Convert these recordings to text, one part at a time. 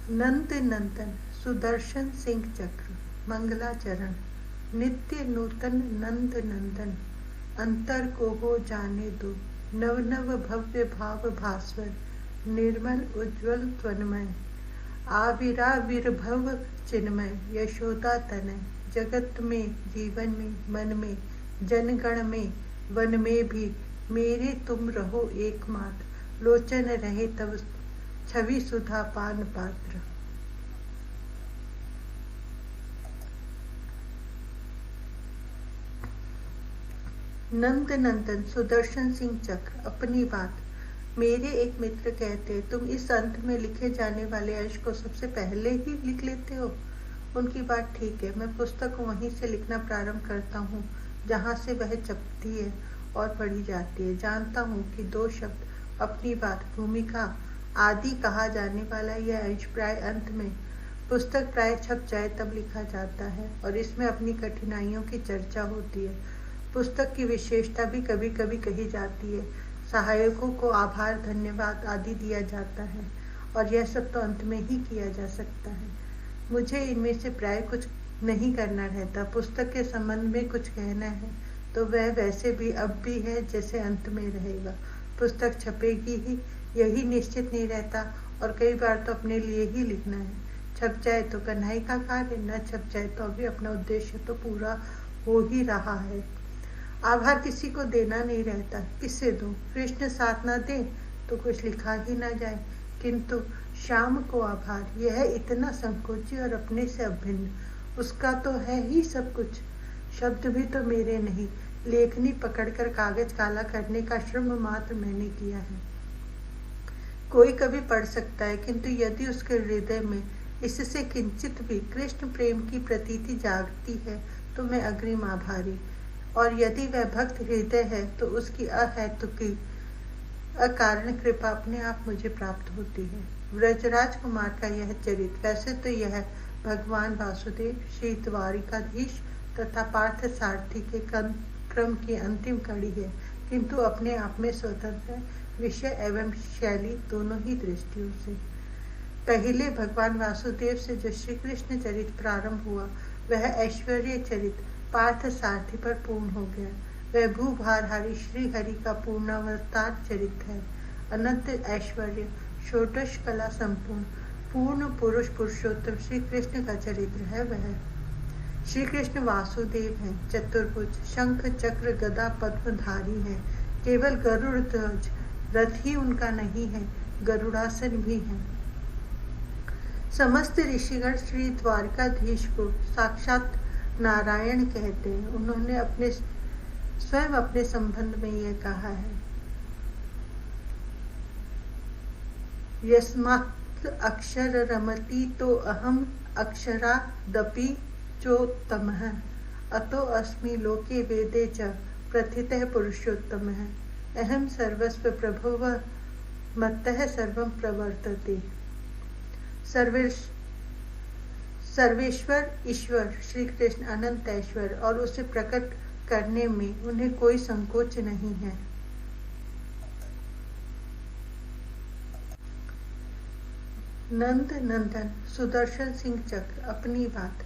नंद नंदन सुदर्शन सिंह चक्र मंगलाचरण नित्य नूतन नंद नंदन अंतर को हो जाने दो नव नव भव्य भाव भास्वर निर्मल उज्ज्वल त्वन्मय आविराविर्भव चिन्मय यशोदा तनय जगत में जीवन में मन में जनगण में वन में भी मेरे तुम रहो एकमात्र लोचन रहे तब छवि सुधा पान पात्र। नंद नंदन सुदर्शन सिंह चक्र अपनी बात। मेरे एक मित्र कहते तुम इस अंत में लिखे जाने वाले अंश को सबसे पहले ही लिख लेते हो। उनकी बात ठीक है। मैं पुस्तक को वहीं से लिखना प्रारंभ करता हूँ जहाँ से वह चपती है और पढ़ी जाती है। जानता हूँ कि दो शब्द अपनी बात भूमिका आदि कहा जाने वाला यह अंश प्राय अंत में पुस्तक प्राय छप जाए तब लिखा जाता है और इसमें अपनी कठिनाइयों की चर्चा होती है। पुस्तक की विशेषता भी कभी कभी कही जाती है। सहायकों को आभार धन्यवाद आदि दिया जाता है और यह सब तो अंत में ही किया जा सकता है। मुझे इनमें से प्राय कुछ नहीं करना रहता। पुस्तक के संबंध में कुछ कहना है तो वह वैसे भी अब भी है जैसे अंत में रहेगा। पुस्तक छपेगी ही यही निश्चित नहीं रहता और कई बार तो अपने लिए ही लिखना है। छप जाए तो कन्हई का कार्य, न छप जाए तो अभी अपना उद्देश्य तो पूरा हो ही रहा है। आभार किसी को देना नहीं रहता, किससे दूं? कृष्ण साथ न दे तो कुछ लिखा ही न जाए। किंतु श्याम को आभार, यह इतना संकोची और अपने से अभिन्न, उसका तो है ही सब कुछ। शब्द भी तो मेरे नहीं, लेखनी पकड़कर कागज काला करने का श्रम मात्र मैंने किया है। कोई कभी पढ़ सकता है, किंतु यदि उसके हृदय में इससे किंचित भी कृष्ण प्रेम की प्रतीति जागती है तो मैं अग्रिम आभारी। और यदि वह भक्त हृदय है तो उसकी अहेतुकी अकारण कृपा अपने आप मुझे प्राप्त होती है। व्रजराज कुमार का यह चरित्र, वैसे तो यह भगवान वासुदेव, श्री द्वारिकाधीश तथा पार्थ सारथी के क्रम की अंतिम कड़ी है, किंतु अपने आप में स्वतंत्र है, विषय एवं शैली दोनों ही दृष्टियों से। पहले भगवान वासुदेव से जो श्री कृष्ण चरित्र प्रारंभ हुआ वह ऐश्वर्य चरित्र पार्थ सारथी पर पूर्ण हो गया। वह भूभारहारी श्री हरि का पूर्णावतार चरित्र है। अनंत ऐश्वर्य षोडश कला संपूर्ण पूर्ण पुरुष पुरुषोत्तम श्री कृष्ण का चरित्र है। वह श्री कृष्ण वासुदेव हैं, चतुर्भुज, शंख चक्र गदा पद्मधारी है। केवल गरुड़ ध्वज रथ ही उनका नहीं है, गरुड़ासन भी है। समस्त ऋषिगण श्री द्वारकाधीश को साक्षात नारायण कहते हैं। उन्होंने स्वयं अपने संबंध में यह कहा है, यस्मात् अक्षर रमति तो अहम अक्षरादपि चोत्तमः अतो अस्मि लोके वेदे च प्रथितः पुरुषोत्तमः अहम सर्वस्व प्रभुः मत्तः सर्वं प्रवर्तते। सर्वेश्वर ईश्वर श्री कृष्ण अनंत ऐश्वर्य और उसे प्रकट करने में उन्हें कोई संकोच नहीं है। नंद नंदन सुदर्शन सिंह चक्र अपनी बात।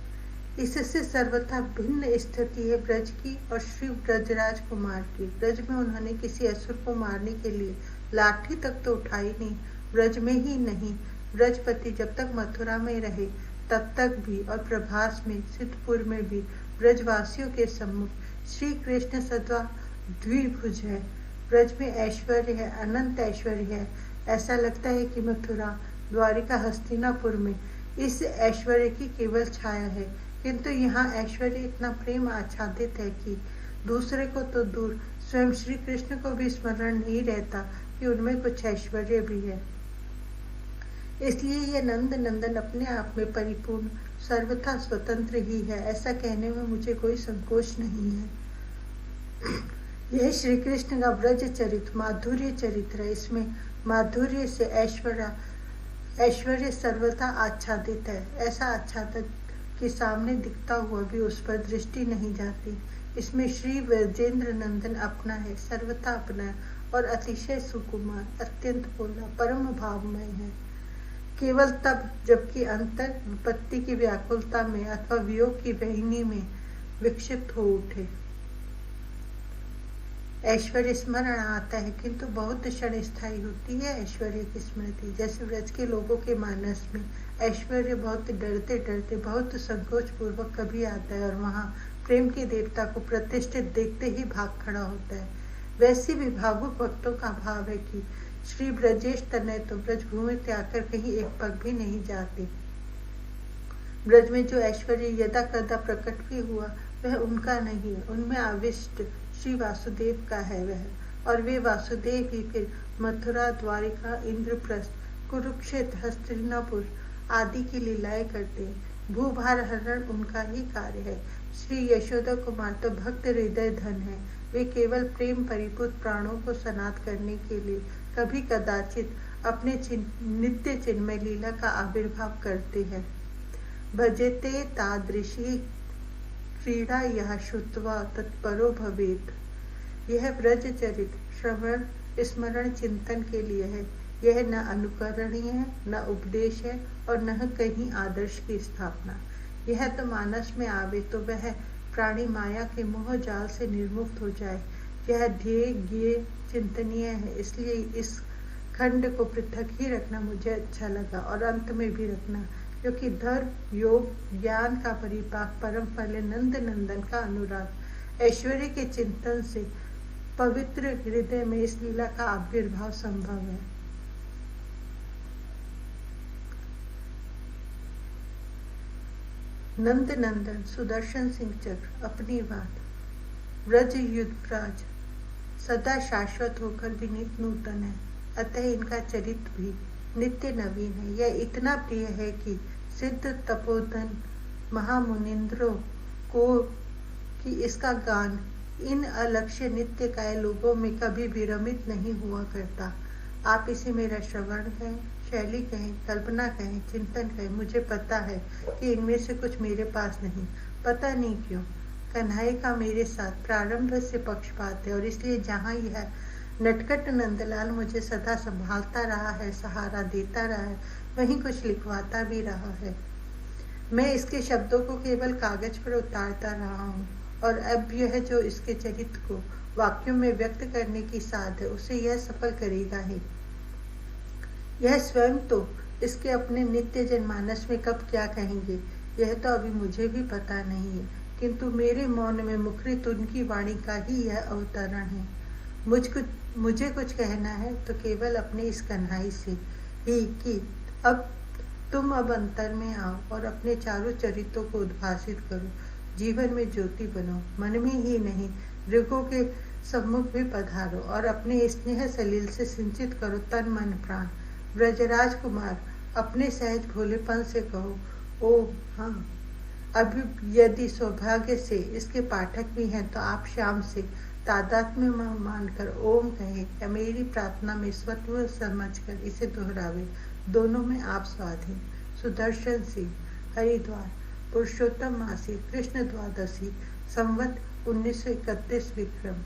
इससे सर्वथा भिन्न स्थिति है ब्रज की और श्री ब्रजराज कुमार की। ब्रज में उन्होंने किसी असुर को मारने के लिए लाठी तक तो उठाई नहीं। ब्रज में ही नहीं, ब्रजपति जब तक मथुरा में रहे तब तक भी और प्रभास में सिद्धपुर में भी ब्रजवासियों के सम्मुख श्री कृष्ण सदा द्विभुज है। ब्रज में ऐश्वर्य है, अनंत ऐश्वर्य है। ऐसा लगता है कि मथुरा, द्वारिका, हस्तिनापुर में इस ऐश्वर्य की केवल छाया है, किंतु यहाँ ऐश्वर्य इतना प्रेम आच्छादित है कि दूसरे को तो दूर स्वयं श्री कृष्ण को भी स्मरण नहीं रहता कि उनमें कुछ ऐश्वर्य भी है। इसलिए यह नंद नंदन अपने आप में परिपूर्ण सर्वथा स्वतंत्र ही है। ऐसा कहने में मुझे कोई संकोच नहीं है। यह श्री कृष्ण का ब्रज चरित्र माधुर्य चरित्र है। इसमें माधुर्य से ऐश्वर्य सर्वथा आच्छादित है। ऐसा आच्छादित कि सामने दिखता हुआ भी उस पर दृष्टि नहीं जाती। इसमें श्री ब्रजेंद्र नंदन अपना है, सर्वथा अपना और अतिशय सुकुमार, अत्यंत भोला, परम भावमय है। केवल तब जबकि अंतर विपत्ति की व्याकुलता में अथवा वियोग की वहनी में विक्षिप्त हो उठे। ऐश्वर्य स्मरण आता है, किंतु बहुत क्षण स्थायी होती है ऐश्वर्य की स्मृति। जैसे व्रज के लोगों के मानस में ऐश्वर्य बहुत डरते डरते, बहुत संकोच पूर्वक कभी आता है और वहां प्रेम के देवता को प्रतिष्ठित देखते ही भाग खड़ा होता है। वैसी भी भावुक भक्तों का भाव है कि श्री ब्रजेश तनय तो ब्रज भूमि त्याग कर कहीं एक पग भी नहीं जाते। ब्रज में जो ऐश्वर्य यदा कदा प्रकट भी हुआ वह उनका नहीं है, उनमें आविष्ट श्री वासुदेव का है वह, और वे वासुदेव ही फिर मथुरा, द्वारिका, इंद्रप्रस्थ, कुरुक्षेत्र, हस्तिनापुर आदि की लीलाएं करते हैं। भूभार हरण उनका ही कार्य है। श्री यशोदा कुमार तो भक्त हृदय धन है। वे केवल प्रेम परिपूत प्राणों को सनात करने के लिए कभी कदाचित अपने नित्य चिन्मय लीला का आविर्भाव करते हैं। भजते तादृशी क्रीड़ा यह श्रुत्वा तत्परो भवेत्। यह व्रज चरित श्रवण स्मरण चिंतन के लिए है। यह न अनुकरणीय है, न उपदेश है और न कहीं आदर्श की स्थापना। यह तो मानस में आवे तो वह प्राणी माया के मोह जाल से निर्मुक्त हो जाए। यह ध्येय ज्ञेय चिंतनीय है, इसलिए इस खंड को पृथक ही रखना मुझे अच्छा लगा और अंत में भी रखना, क्योंकि धर्म, योग, ज्ञान का परिपाक, परम फल नंद नंदन का अनुराग, ऐश्वर्य के चिंतन से पवित्र हृदय में इस लीला का आविर्भाव संभव है। नंद नंदन सुदर्शन सिंह चक्र अपनी बात। व्रज युद्धराज सदा शाश्वत होकर विनीत नूतन है, अतः इनका चरित्र भी नित्य नवीन है। यह इतना प्रिय है कि सिद्ध तपोधन महामुनिंद्रों को कि इसका गान इन अलक्ष्य नित्य काय लोगों में कभी विरमित नहीं हुआ करता। आप इसे मेरा श्रवण कहें, शैली कहें, कल्पना कहें, चिंतन कहें, मुझे पता है कि इनमें से कुछ मेरे पास नहीं। पता नहीं क्यों कन्हैया का मेरे साथ प्रारंभ से पक्षपात है, और इसलिए जहाँ यह नटखट नंदलाल मुझे सदा संभालता रहा है, सहारा देता रहा है, वहीं कुछ लिखवाता भी रहा है। मैं इसके शब्दों को केवल कागज पर उतारता रहा हूँ, और अब यह जो इसके चरित्र को वाक्यों में व्यक्त करने की साध है, उसे यह सफल करेगा ही। यह स्वयं तो इसके अपने नित्य जनमानस में कब क्या कहेंगे, यह तो अभी मुझे भी पता नहीं है, किंतु मेरे मौन में मुखरित उनकी वाणी का ही यह अवतरण है। मुझे कुछ कहना है तो केवल अपने इस कन्हई से ही कि अब तुम अब अंतर में आओ और अपने चारों चरित्रों को उद्भासित करो, जीवन में ज्योति बनो, मन में ही नहीं ऋगों के सम्मुख भी पधारो और अपने स्नेह सलील से सिंचित करो तन मन प्राण। ब्रजराज कुमार अपने सहज भोलेपन से कहो, ओ हाँ, अभी यदि सौभाग्य से इसके पाठक भी हैं तो आप श्याम से तादात्म्य मानकर ओम कहें या मेरी प्रार्थना में स्वत्व समझकर इसे दोहरावे। दोनों में आप स्वाधीन। सुदर्शन सिंह, हरिद्वार, पुरुषोत्तम मासी, कृष्ण द्वादशी, संवत 1931 विक्रम।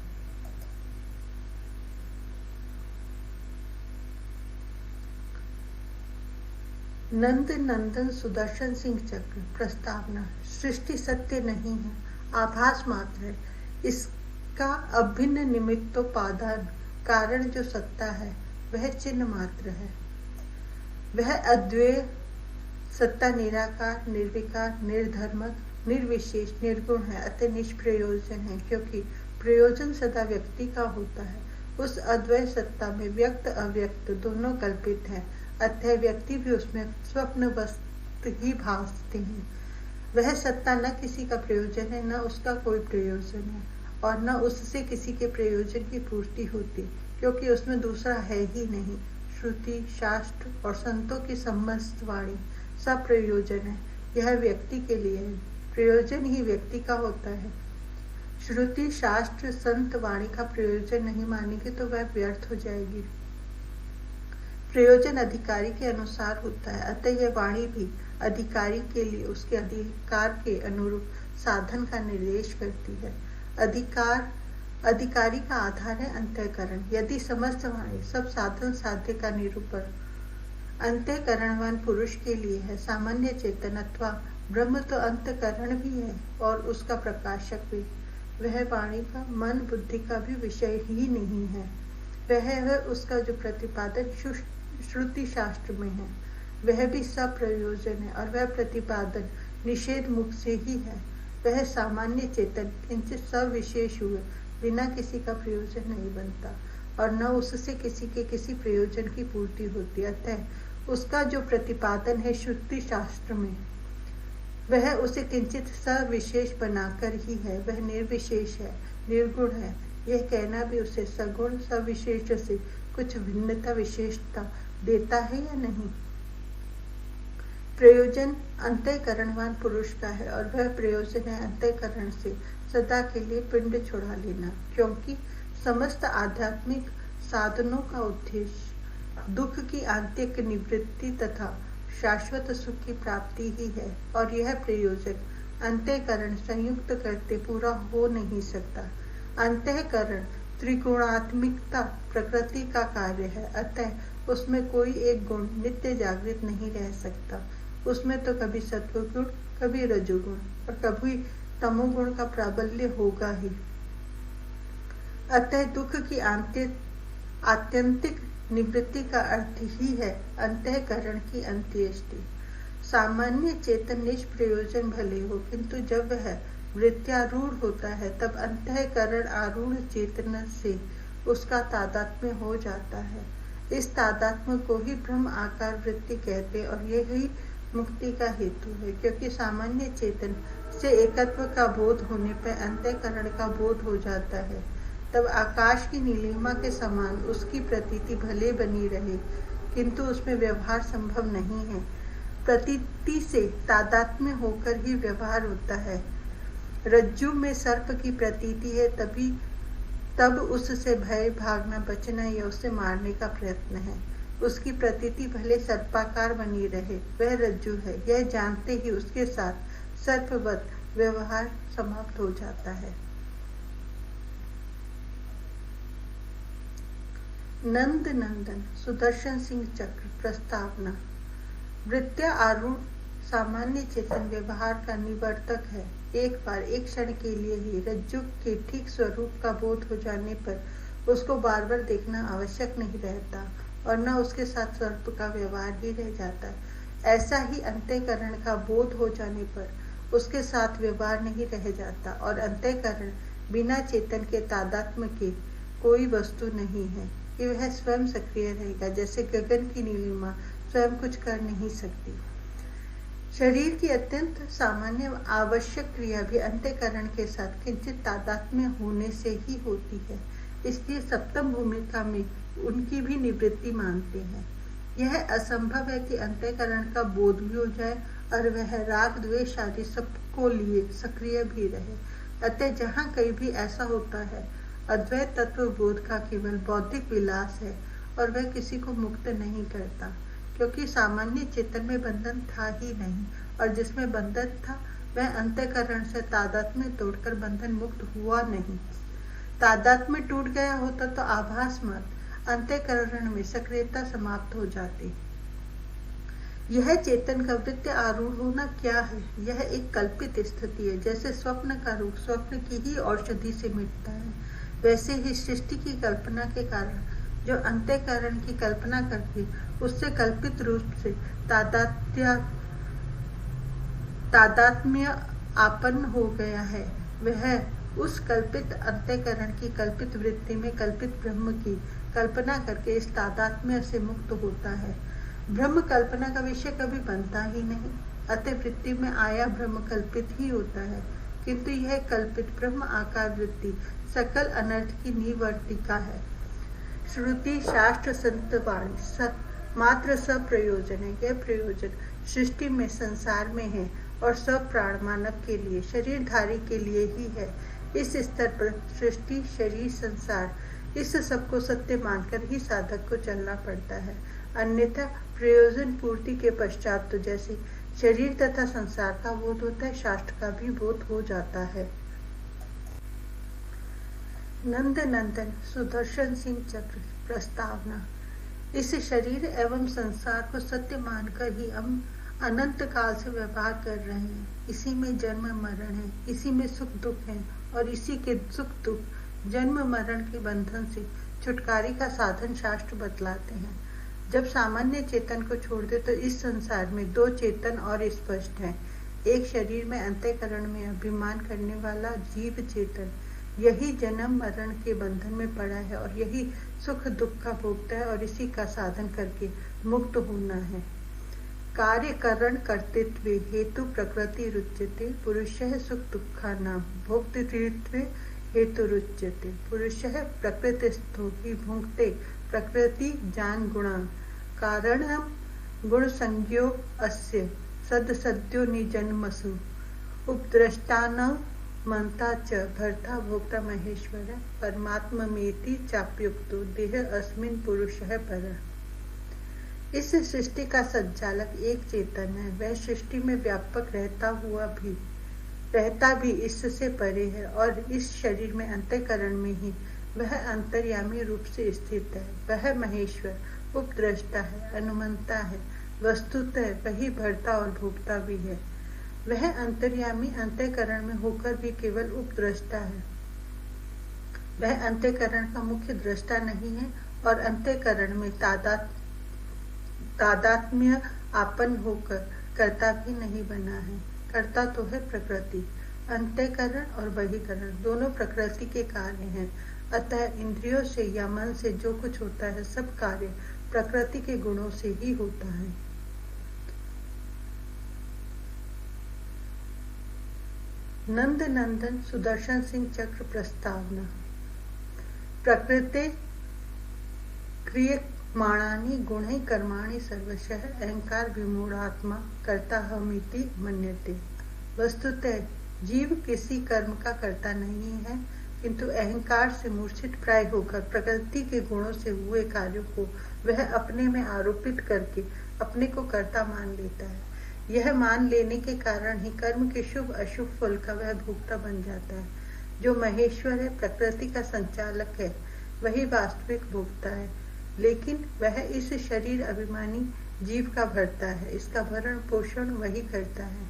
नंद नंदन सुदर्शन सिंह चक्र। प्रस्तावना। सृष्टि सत्य नहीं है, आभास मात्र है। इसका अभिन्न निमित्तोपादान कारण जो सत्ता है वह चिन्ह मात्र है। वह अद्वैय सत्ता निराकार, निर्विकार, निर्धर्मक, निर्विशेष, निर्गुण है, अतः निष्प्रयोजन है, क्योंकि प्रयोजन सदा व्यक्ति का होता है। उस अद्वैय सत्ता में व्यक्त अव्यक्त दोनों कल्पित हैं, अतः व्यक्ति भी उसमें स्वप्नवस्त ही भासते हैं। वह सत्ता न किसी का प्रयोजन है, न उसका कोई प्रयोजन है, और न उससे किसी के प्रयोजन की पूर्ति होती, क्योंकि उसमें दूसरा है ही नहीं। श्रुति, शास्त्र और संतों की समस्त वाणी सब प्रयोजन है। यह व्यक्ति के लिए है, प्रयोजन ही व्यक्ति का होता है। श्रुति, शास्त्र, संत वाणी का प्रयोजन नहीं मानेंगे तो वह व्यर्थ हो जाएगी। प्रयोजन अधिकारी के अनुसार होता है, अतः यह वाणी भी अधिकारी के लिए उसके अधिकार के अनुरूप साधन का निर्देश करती है। अधिकारी का आधार है अंतःकरण। यदि समस्त वाणी सब साधन साध्य का निरूपण अंतःकरणवान पुरुष के लिए है। सामान्य चेतन अथवा ब्रह्म तो अंतःकरण भी है और उसका प्रकाशक भी। वह वाणी का, मन बुद्धि का भी विषय ही नहीं है। वह है उसका जो प्रतिपादन श्रुति शास्त्र में है, वह भी सब प्रयोजन है और वह प्रतिपादन निषेध मुख से ही है। वह सामान्य चेतन किंचित सविशेष हुए बिना किसी का प्रयोजन नहीं बनता और न उससे किसी के किसी प्रयोजन की पूर्ति होती। अतः उसका जो प्रतिपादन है श्रुति शास्त्र में, वह उसे किंचित सविशेष बनाकर ही है। वह निर्विशेष है, निर्गुण है। यह कहना भी उसे सगुण सविशेष से कुछ भिन्नता विशेषता देता है या नहीं। प्रयोजन अंतःकरणवान पुरुष का है और वह प्रयोजन है अंतःकरण से सदा के लिए पिंड छुड़ा लेना, क्योंकि समस्त आध्यात्मिक साधनों का उद्देश्य दुख की आंतरिक निवृत्ति तथा शाश्वत सुख की प्राप्ति ही है और यह प्रयोजन अंतःकरण संयुक्त करते पूरा हो नहीं सकता। अंतःकरण त्रिगुणात्मिकता प्रकृति का कार्य है, अतः उसमें कोई एक गुण नित्य जागृत नहीं रह सकता। उसमें तो कभी सत्वगुण, कभी रजोगुण और कभी तमोगुण का प्राबल्य होगा ही। अतः दुख की आत्यंतिक निवृत्ति का अर्थ ही है अंतःकरण की अंत्येष्टि। सामान्य चेतन निष्प्रयोजन भले हो, किंतु जब वह वृत्त्यारूढ़ होता है तब अंतःकरण आरूढ़ चेतन से उसका तादात्म्य हो जाता है। इस तादात्म्य को ही ब्रह्म आकार वृत्ति कहते और यही मुक्ति का हेतु है, क्योंकि सामान्य चेतन से एकत्व का बोध होने पर अंतःकरण का बोध हो जाता है। तब आकाश की नीलिमा के समान उसकी प्रतीति भले बनी रहे, किंतु उसमें व्यवहार संभव नहीं है। प्रतीति से तादात्म्य होकर ही व्यवहार होता है। रज्जु में सर्प की प्रतीति है, तब उससे भय, भागना, बचना या उसे मारने का प्रयत्न है। उसकी प्रतीति भले सर्पाकार बनी रहे, वह रज्जु है, यह जानते ही उसके साथ सर्पवत व्यवहार समाप्त हो जाता है। नंद नंदन सुदर्शन सिंह चक्र प्रस्तावना। वृत्त्या आरूढ़ सामान्य चेतन व्यवहार का निवर्तक है। एक बार एक क्षण के लिए ही रज्जु के ठीक स्वरूप का बोध हो जाने पर उसको बार बार देखना आवश्यक नहीं रहता और न उसके साथ सर्प का व्यवहार ही रह जाता है। ऐसा ही अंतःकरण का बोध हो जाने पर उसके साथ व्यवहार नहीं रह जाता और अंतःकरण बिना चेतन के तादात्म्य के कोई वस्तु नहीं है कि वह स्वयं सक्रिय रहेगा। जैसे गगन की नीलिमा स्वयं कुछ कर नहीं सकती। शरीर की अत्यंत सामान्य आवश्यक क्रिया भी अंतःकरण के साथ किंचित तादात्म्य होने से ही होती है। इसलिए सप्तम भूमिका में उनकी भी निवृत्ति मानते हैं। यह असंभव है कि अंतःकरण का बोध भी हो जाए और वह राग द्वेष आदि सबको लिए सक्रिय भी रहे। अतः जहाँ कहीं भी ऐसा होता है, अद्वैत तत्व बोध का केवल बौद्धिक विलास है और वह किसी को मुक्त नहीं करता, क्योंकि सामान्य चेतन में बंधन था ही नहीं और जिसमें बंधन था वह अंतःकरण से तादात्म्य तोड़कर बंधन मुक्त हुआ नहीं। तादात्म्य टूट गया होता तो आभास मत अंतःकरण में सक्रियता समाप्त हो जाती। यह चेतन का वृत्ति आरूढ़ होना क्या है? यह एक कल्पित स्थिति है। जैसे स्वप्न का रूप स्वप्न की ही औषधि से मिटता है, वैसे ही सृष्टि की कल्पना के कारण जो अंतःकरण की कल्पना करके उससे कल्पित रूप से तादात्म्य आपन्न हो गया है, वह उस कल्पित अंतःकरण की कल्पित वृत्ति में कल्पित ब्रह्म की कल्पना करके इस तादात्म्य से मुक्त होता है। ब्रह्म कल्पना का विषय कभी बनता ही नहीं, अतः वृत्ति में आया ब्रह्म कल्पित ही होता है, किंतु यह कल्पित ब्रह्म आकार वृत्ति सकल अनर्थ की निवर्तिका है। श्रुति शास्त्र संत वाणी मात्र सब प्रयोजन है। यह प्रयोजन सृष्टि में संसार में है और सब प्राण मानव के लिए शरीरधारी के लिए ही है। इस स्तर पर सृष्टि शरीर संसार इस सबको सत्य मानकर ही साधक को चलना पड़ता है, अन्यथा प्रयोजन पूर्ति के पश्चात तो जैसे शरीर तथा संसार का बोध होता है, शास्त्र का भी बोध हो जाता है। नंद नंदन सुदर्शन सिंह चक्र प्रस्तावना। इस शरीर एवं संसार को सत्य मानकर ही हम अनंत काल से व्यवहार कर रहे हैं। इसी में जन्म मरण है, इसी में सुख दुख है और इसी के सुख दुख जन्म मरण के बंधन से छुटकारे का साधन शास्त्र बतलाते हैं। जब सामान्य चेतन को छोड़ दे तो इस संसार में दो चेतन और स्पष्ट हैं। एक शरीर में अंतःकरण में अभिमान करने वाला जीव चेतन, यही जन्म मरण के बंधन में पड़ा है और यही सुख दुख का भोगता है और इसी का साधन करके मुक्त होना है। कार्य करण कर्तृत्व हेतु प्रकृति रुच्यते पुरुषः सुख दुखा नाम भोक्तृत्व हेतु रुच्यते। पुरुषः प्रकृतिस्थो हि भुंक्ते प्रकृति जान गुणा कारणं गुण संज्ञो अस्य सदसद्यो निजन्मसु उपद्रष्टान मनता च भर्ता भोक्ता महेश्वर परमात्मेति चाप्युक्तो देह अस्मिन् पुरुषः परः। इस सृष्टि का संचालक एक चेतन है। वह सृष्टि में व्यापक रहता भी इससे परे है और इस शरीर में अंतःकरण में ही वह अंतर्यामी रूप से स्थित है। वह महेश्वर उपद्रष्टा है, अनुमंता है, वस्तुतः वही भर्ता और भोक्ता भी है। वह अंतर्यामी अंतःकरण में होकर भी केवल उपद्रष्टा है। वह अंतःकरण का मुख्य दृष्टा नहीं है और अंतःकरण में तादात्म्य आपन होकर कर्ता भी नहीं बना है। कर्ता तो है प्रकृति। अंतःकरण और बहिकरण दोनों प्रकृति के कार्य हैं। अतः इंद्रियों से या मन से जो कुछ होता है सब कार्य प्रकृति के गुणों से ही होता है। नंद नंदन सुदर्शन सिंह चक्र प्रस्तावना। प्रकृते क्रियमाणानि गुणैः कर्माणि सर्वशः अहंकार विमूढ़ात्मा कर्ताहमिति मन्यते। वस्तुतः जीव किसी कर्म का कर्ता नहीं है, किंतु अहंकार से मूर्छित प्राय होकर प्रकृति के गुणों से हुए कार्यों को वह अपने में आरोपित करके अपने को कर्ता मान लेता है। यह मान लेने के कारण ही कर्म के शुभ अशुभ फल का वह भोक्ता बन जाता है। जो महेश्वर है, प्रकृति का संचालक है, वही वास्तविक भोक्ता है, लेकिन वह इस शरीर अभिमानी जीव का भरता है। इसका भरण पोषण वही करता है।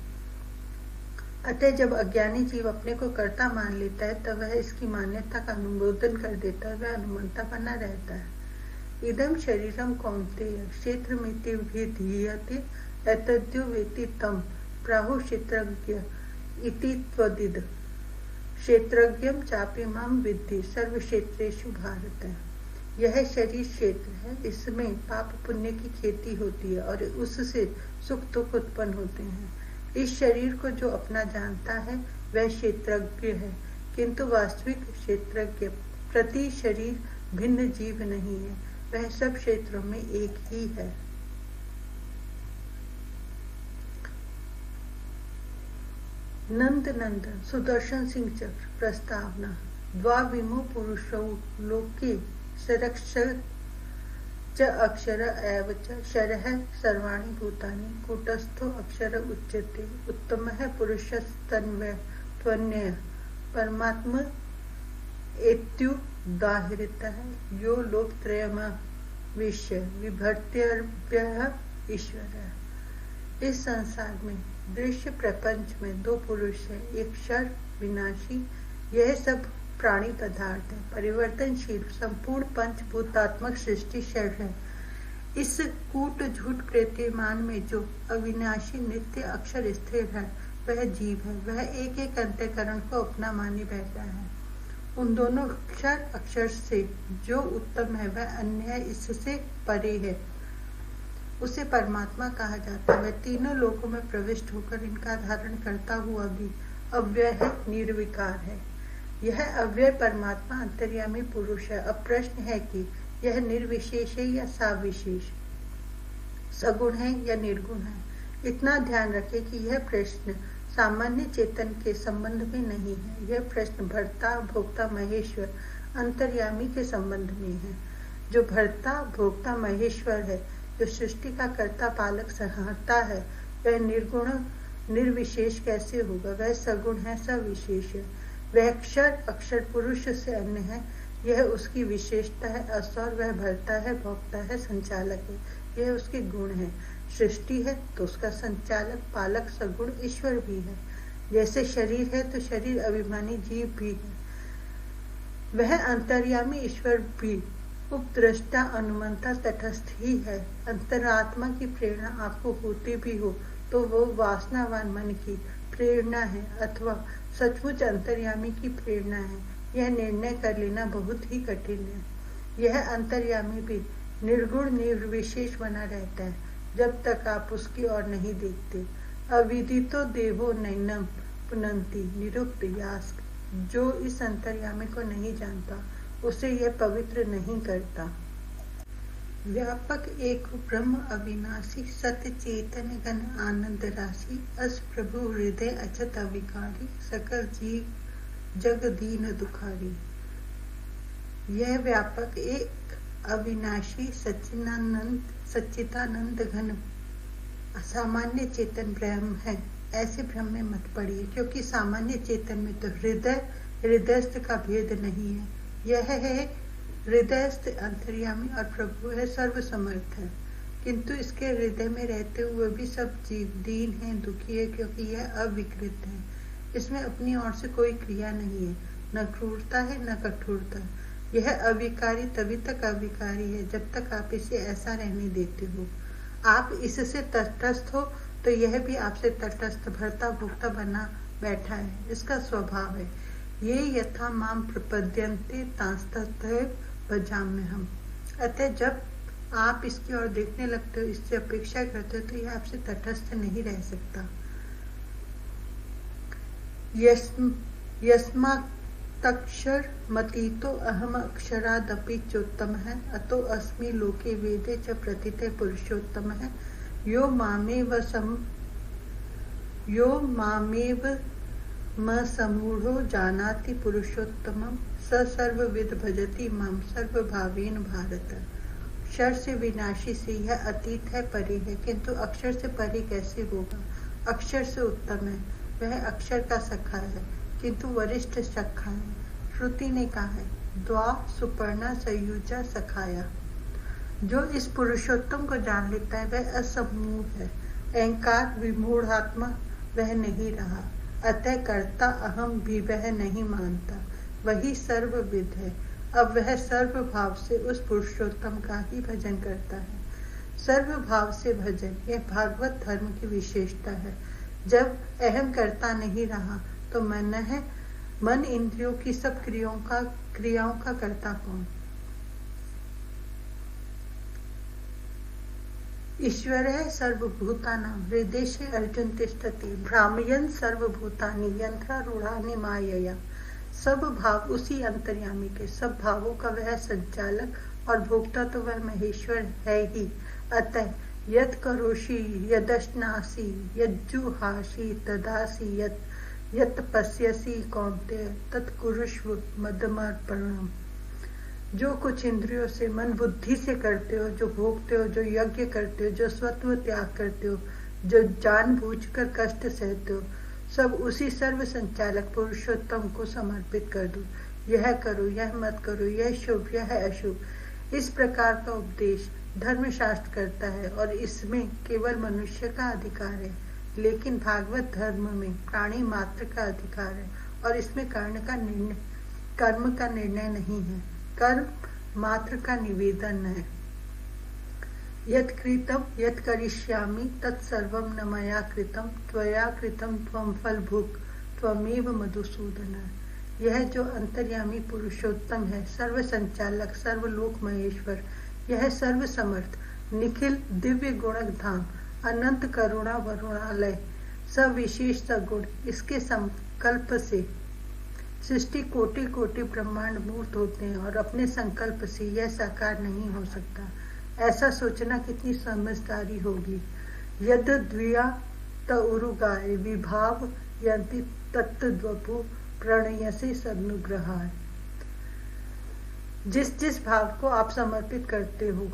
अतः जब अज्ञानी जीव अपने को कर्ता मान लेता है तब वह इसकी मान्यता का अनुमोदन कर देता है। वह अनुमंता बना रहता है। इदम शरीरम कौन्तेय क्षेत्रमिति विधीयते एतद्यो वेति तम प्राहु क्षेत्रज्ञ इति त्वदिद क्षेत्रज्ञम चापि माम विद्धि सर्व क्षेत्रेषु भारत। यह शरीर क्षेत्र है, इसमें पाप पुण्य की खेती होती है और उससे सुख दुख उत्पन्न होते हैं। इस शरीर को जो अपना जानता है वह क्षेत्रज्ञ है, किंतु वास्तविक क्षेत्रज्ञ प्रति शरीर भिन्न जीव नहीं है, वह सब क्षेत्रों में एक ही है। नंद नंदन सुदर्शन सिंह चक्र प्रस्तावना। द्वाविमो पुरुषौ लोके शरक्षर च अक्षर एव च शरः सर्वाणि भूतानि कूटस्थो अक्षर उच्यते। उत्तमः पुरुषस्तन्वयः परमात्मा एत्युदाहृतः यो लोकत्रयमविश्य विभर्त्यर्भ्यः ईश्वरः। इस संसार में दृश्य प्रपंच में दो पुरुष है, एक क्षर विनाशी, यह सब प्राणी पदार्थ है। परिवर्तनशील संपूर्ण पंचभूतात्मक सृष्टि क्षर है। इस कूट झूठ प्रतिमान में जो अविनाशी नित्य अक्षर स्थिर है वह जीव है। वह एक एक अंतःकरण को अपना मानी बैठा है। उन दोनों क्षर अक्षर से जो उत्तम है वह अन्य है, इससे परे है, उसे परमात्मा कहा जाता है। वह तीनों लोकों में प्रविष्ट होकर इनका धारण करता हुआ भी अव्यय है, निर्विकार है। यह अव्यय परमात्मा अंतर्यामी पुरुष है। अब प्रश्न है कि यह निर्विशेष है या सविशेष, सगुण है या निर्गुण है। इतना ध्यान रखें कि यह प्रश्न सामान्य चेतन के संबंध में नहीं है। यह प्रश्न भर्ता भोक्ता महेश्वर अंतर्यामी के संबंध में है। जो भर्ता भोक्ता महेश्वर है, जो सृष्टि का कर्ता पालक संहारता है, वह निर्गुण निर्विशेष कैसे होगा? वह सगुण है, सविशेष है। वह अक्षर अक्षर पुरुष से अन्य है, यह उसकी विशेषता है। असौर वह भरता है, भोगता है, संचालक है, यह उसके गुण है। सृष्टि है तो उसका संचालक, पालक, सगुण ईश्वर भी है। जैसे शरीर है तो शरीर अभिमानी जीव भी है, वह अंतर्यामी ईश्वर भी उपद्रष्टा, अनुमंता, तटस्थ ही है। अंतरात्मा की प्रेरणा आपको होती भी हो तो वो वासनावान मन की प्रेरणा है अथवा सचमुच अंतर्यामी की प्रेरणा है, यह निर्णय कर लेना बहुत ही कठिन है। यह अंतर्यामी भी निर्गुण निर्विशेष बना रहता है जब तक आप उसकी ओर नहीं देखते। अविदितो देवो नैनम पुनंति निरुक्त यास्क, जो इस अंतर्यामी को नहीं जानता उसे यह पवित्र नहीं करता। व्यापक एक ब्रह्म अविनाशी, सत्य चेतन घन आनंद राशि, अस प्रभु हृदय अचत अविकारी, सकल जीव जग दीन दुखारी। यह व्यापक एक अविनाशी सच्चिदानंद घन असामान्य चेतन ब्रह्म है। ऐसे भ्रम में मत पड़िए, क्योंकि सामान्य चेतन में तो हृदयस्थ का भेद नहीं है। यह है हृदयस्थ अंतर्यामी और प्रभु है, सर्व समर्थ है, किंतु इसके हृदय में रहते हुए भी सब जीव दीन है, दुखी है, क्योंकि यह अविकृत है। इसमें अपनी ओर से कोई क्रिया नहीं है, न क्रूरता है न कठोरता। यह अविकारी तभी तक अविकारी है जब तक आप इसे ऐसा रहने देते हो। आप इससे तटस्थ हो तो यह भी आपसे तटस्थ, भरता भुगता बना बैठा है, इसका स्वभाव है। ये यथा माम प्रपद्यन्ते तांस्ततैव भजाम्यहम्। अतः जब आप इसकी ओर देखने लगते हो, इससे अपेक्षा करते हो, तो यह आपसे तटस्थ नहीं रह सकता। यस्मात्तक्षर मतीतो अहम अक्षरादपि चोत्तम है, अतो अस्मि लोके वेदे च प्रतिते पुरुषोत्तम है। यो मामेव समूढ़ो जानाति पुरुषोत्तमं, स सर्वविद भजति मां सर्वभावेन भारत। अक्षर से विनाशी से यह अतीत है, परे है, किंतु अक्षर से परे कैसे होगा? अक्षर से उत्तम है, वह अक्षर का सखा है, किंतु वरिष्ठ सखा है। श्रुति ने कहा है, द्वा सुपर्णा सयुजा सखाया। जो इस पुरुषोत्तम को जान लेता है वह असमूढ़ है, अहंकार विमूढ़ात्मा वह नहीं रहा, अतः कर्ता अहम भी वह नहीं मानता, वही सर्वविद है। अब वह सर्व भाव से उस पुरुषोत्तम का ही भजन करता है। सर्व भाव से भजन, यह भागवत धर्म की विशेषता है। जब अहम करता नहीं रहा तो मन इंद्रियों की सब क्रियाओं का करता कौन? ईश्वर है सर्वभूतानां हृदये अर्जुन तिष्ठति भ्रामयन् सर्वभूतानि यंत्रारूढ़ानि मायया। सब भाव उसी अंतर्यामी के, सब भावों का वह संचालक और भोक्ता तो वह महेश्वर है ही। अतः यत् करोषि यदश्नासि यज्जुहासि तदासि यत् पश्यसि कौन्तेय तत्कुरुष्व मदमर्पणम्। जो कुछ इंद्रियों से, मन बुद्धि से करते हो, जो भोगते हो, जो यज्ञ करते हो, जो स्वत्व त्याग करते हो, जो जानबूझकर कष्ट सहते हो, सब उसी सर्व संचालक पुरुषोत्तम को समर्पित कर दो। यह करो, यह मत करो, यह शुभ, यह अशुभ, इस प्रकार का उपदेश धर्मशास्त्र करता है और इसमें केवल मनुष्य का अधिकार है। लेकिन भागवत धर्म में प्राणी मात्र का अधिकार है और इसमें कर्म का निर्णय नहीं है, कर्म मात्र का निवेदन है। यत् कृतं यत् करिष्यामि तत्सर्वं न मया कृतं त्वया कृतं त्वं फल भुक् त्वमेव मधुसूदन। यह जो अंतर्यामी पुरुषोत्तम है, सर्व संचालक, सर्वलोक महेश्वर, यह सर्व समर्थ, निखिल दिव्य गुण धाम, अनंत करुणा वरुणालय, सविशेष सगुण, इसके संकल्प से सृष्टि कोटि कोटि ब्रह्मांड मूर्त होते हैं और अपने संकल्प से यह साकार नहीं हो सकता। ऐसा सोचना कितनी समझदारी होगी। यद द्विया तउरुगाय विभाव यंति तत्त्वपु प्रणयसे सदनुग्रहाय। जिस भाव को आप समर्पित करते हो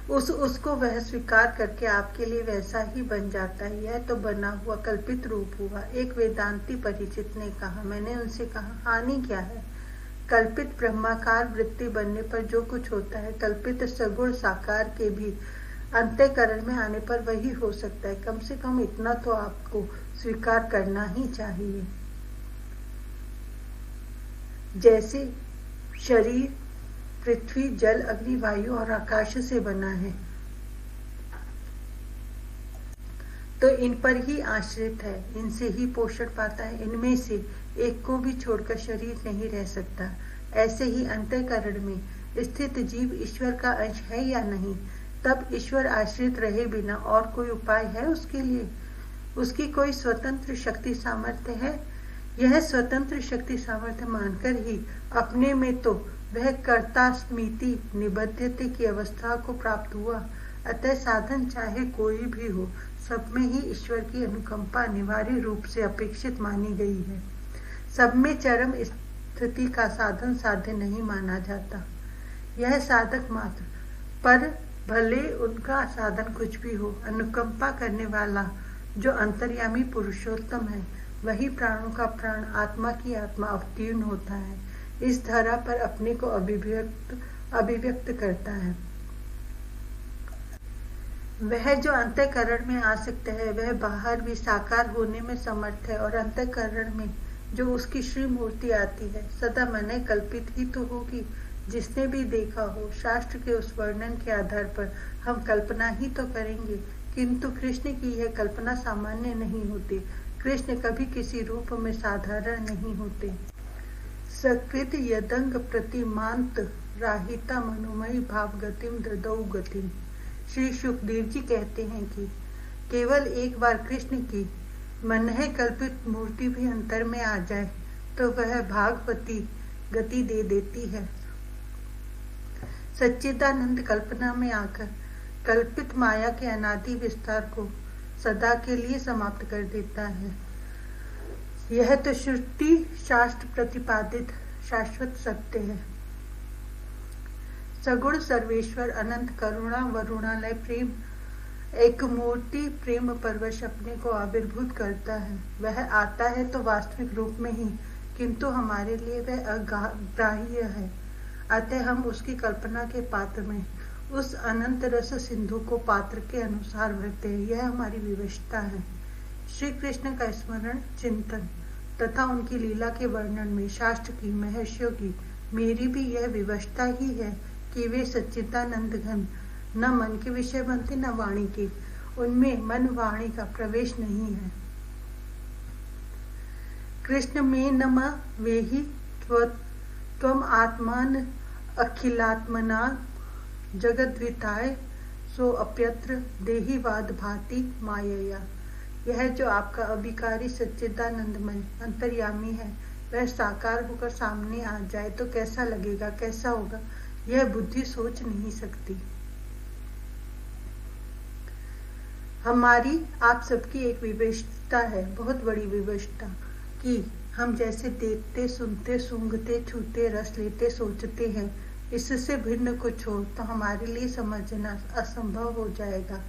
उसको वह स्वीकार करके आपके लिए वैसा ही बन जाता है। यह तो बना हुआ कल्पित रूप हुआ। एक वेदांती परिचित ने कहा, मैंने उनसे कहा, हानि क्या है? कल्पित ब्रह्माकार वृत्ति बनने पर जो कुछ होता है, कल्पित सगुण साकार के भी अंतःकरण में आने पर वही हो सकता है। कम से कम इतना तो आपको स्वीकार करना ही चाहिए। जैसे शरीर पृथ्वी, जल, अग्नि, वायु और आकाश से बना है, तो इन पर ही आश्रित है, इनसे ही पोषण पाता है। इनमें से एक को भी छोड़कर शरीर नहीं रह सकता। ऐसे ही अंतःकरण में स्थित जीव ईश्वर का अंश है या नहीं, तब ईश्वर आश्रित रहे बिना और कोई उपाय है उसके लिए? उसकी कोई स्वतंत्र शक्ति सामर्थ्य है? यह स्वतंत्र शक्ति सामर्थ्य मानकर ही अपने में तो वह कर्ता स्मृति निबद्धते की अवस्था को प्राप्त हुआ। अतः साधन चाहे कोई भी हो, सब में ही ईश्वर की अनुकंपा अनिवार्य रूप से अपेक्षित मानी गई है। सब में चरम स्थिति का साधन साध्य नहीं माना जाता। यह साधक मात्र, पर भले उनका साधन कुछ भी हो, अनुकंपा करने वाला जो अंतर्यामी पुरुषोत्तम है, वही प्राणों का प्राण, आत्मा की आत्मा अवतीर्ण होता है, इस धरा पर अपने को अभिव्यक्त करता है। वह जो अंतःकरण में आसक्त है, वह बाहर भी साकार होने में समर्थ है, और अंतःकरण में जो उसकी श्री मूर्ति आती है, सदा मन कल्पित ही तो होगी। जिसने भी देखा हो, शास्त्र के उस वर्णन के आधार पर हम कल्पना ही तो करेंगे, किंतु कृष्ण की यह कल्पना सामान्य नहीं होती। कृष्ण कभी किसी रूप में साधारण नहीं होते। सकृत यदंग प्रतिमांत राहिता मनोमयी भाव गतिम ददौ गतिम। श्री सुखदेव जी कहते हैं कि केवल एक बार कृष्ण की मनः कल्पित मूर्ति भी अंतर में आ जाए तो वह भागवती गति दे देती है। सच्चिदानंद कल्पना में आकर कल्पित माया के अनादि विस्तार को सदा के लिए समाप्त कर देता है। यह तो श्रुति शास्त्र प्रतिपादित शाश्वत सत्य है। सगुण सर्वेश्वर अनंत करुणा वरुणालय प्रेम एक मूर्ति प्रेम परवश अपने को आविर्भूत करता है। वह आता है तो वास्तविक रूप में ही, किंतु हमारे लिए वह अग्राह्य है। अतः हम उसकी कल्पना के पात्र में उस अनंत रस सिंधु को पात्र के अनुसार भरते हैं। यह हमारी विवशता है। श्री कृष्ण का स्मरण, चिंतन तथा उनकी लीला के वर्णन में शास्त्र की, महर्षियों की, मेरी भी यह विवशता ही है कि वे सच्चिदानंद घन न मन के विषय बनते न वाणी के। उनमें मन वाणी का प्रवेश नहीं है। कृष्ण में नम वेहि त्वम आत्मान अखिलात्मना जगद्विताय सो अप्यत्र देहिवाद भाति मायया। यह जो आपका अभिकारी सच्चिदानंदमय अंतर्यामी है, वह साकार होकर सामने आ जाए तो कैसा लगेगा, कैसा होगा, यह बुद्धि सोच नहीं सकती। हमारी आप सबकी एक विवशता है, बहुत बड़ी विवशता, कि हम जैसे देखते, सुनते, सूंघते, छूते, रस लेते, सोचते हैं, इससे भिन्न कुछ हो तो हमारे लिए समझना असंभव हो जाएगा।